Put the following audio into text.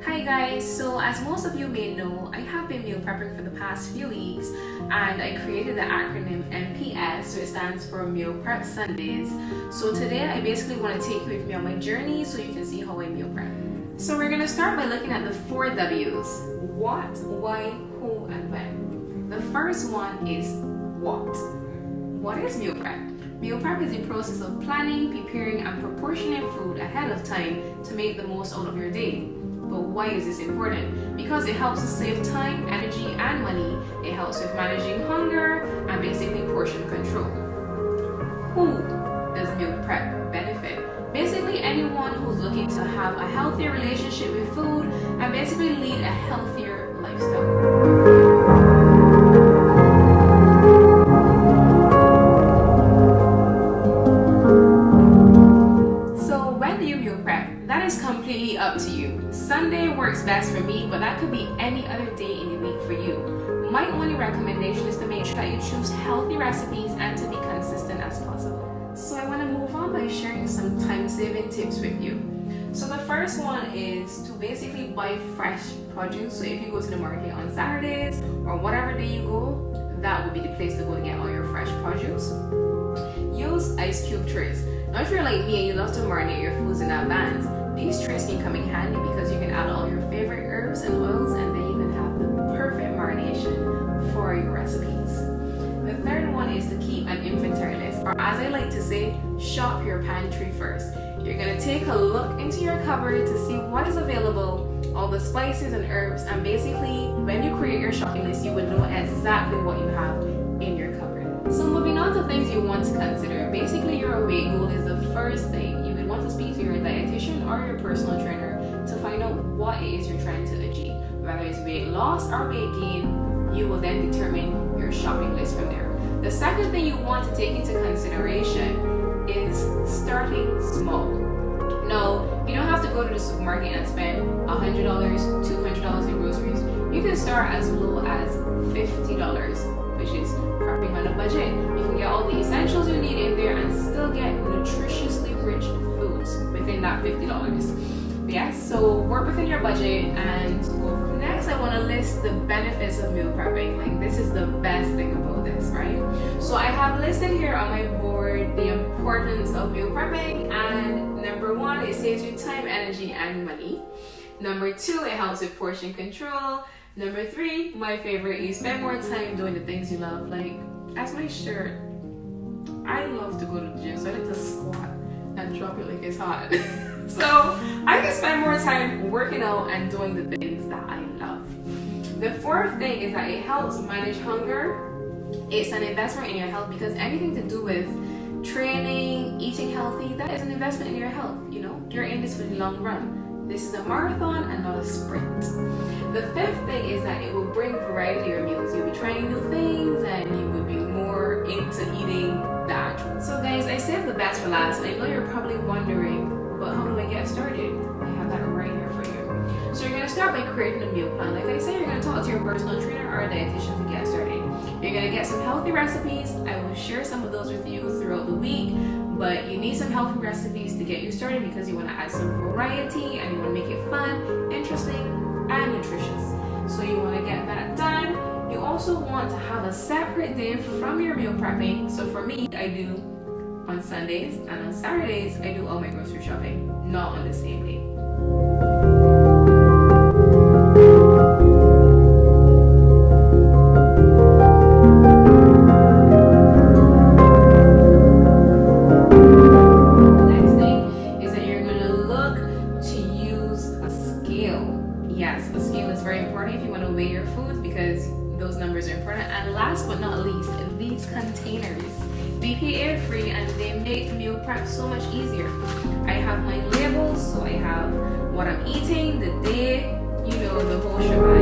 Hi guys, so as most of you may know, I have been meal prepping for the past few weeks and I created the acronym MPS, so it stands for Meal Prep Sundays. So today I basically want to take you with me on my journey so you can see how I meal prep. So we're going to start by looking at the 4 W's: what, why, who, and when. The first one is what. What is meal prep? Meal prep is the process of planning, preparing, and proportioning food ahead of time to make the most out of your day. But why is this important? Because it helps us save time, energy, and money. It helps with managing hunger and basically portion control. Who does meal prep benefit? Basically anyone who's looking to have a healthier relationship with food and basically lead a healthier lifestyle. That is completely up to you. Sunday works best for me, but that could be any other day in the week for you. My only recommendation is to make sure that you choose healthy recipes and to be consistent as possible. So I want to move on by sharing some time-saving tips with you. So the first one is to basically buy fresh produce. So if you go to the market on Saturdays or whatever day you go, that would be the place to go to get all your fresh produce. Use ice cube trays. Now if you're like me and you love to marinate your foods in advance, these trays can come in handy because you can add all your favorite herbs and oils and they even have the perfect marination for your recipes. The third one is to keep an inventory list, or as I like to say, shop your pantry first. You're going to take a look into your cupboard to see what is available, all the spices and herbs, and basically when you create your shopping list, you would know exactly what you have in your cupboard. So moving on to things you want to consider, basically your weight goal is the first thing. You would want to speak to your dietitian or your personal trainer to find out what it is you're trying to achieve. Whether it's weight loss or weight gain, you will then determine your shopping list from there. The second thing you want to take into consideration is starting small. No, you don't have to go to the supermarket and spend $100, $200 in groceries. You can start as low as $50, which is prepping on a budget. You can get all the essentials you need in there and still get nutritiously rich foods within that $50. Yes, so work within your budget and go from there. Next, I want to list the benefits of meal prepping. Like, this is the best thing about this, right? So I have listed here on my board the importance of meal prepping, and number 1, it saves you time, energy, and money. Number 2, it helps with portion control. Number 3, my favorite, you spend more time doing the things you love. Like, as my shirt, I love to go to the gym, so I like to squat and drop it like it's hot. So I can spend more time working out and doing the things that I love. The fourth thing is that it helps manage hunger. It's an investment in your health because anything to do with training, eating healthy, that is an investment in your health. You know, you're in this for the long run. This is a marathon and not a sprint. The fifth thing is that it will bring variety to your meals. You'll be trying new things and you will be more into eating the actual. So guys, I saved the best for last. I know you're probably wondering, but how do I get started? I have that right here for you. So you're going to start by creating a meal plan. Like I said, you're going to talk to your personal trainer or a dietitian to get started. You're going to get some healthy recipes. I will share some of those with you throughout the week. But you need some healthy recipes to get you started because you want to add some variety and you want to make it fun, interesting, and nutritious. So you want to get that done. You also want to have a separate day from your meal prepping. So for me, I do on Sundays, and on Saturdays, I do all my grocery shopping, not on the same day. Containers. They pay air free and they make meal prep so much easier. I have my labels, so I have what I'm eating, the day, you know, the whole shebang.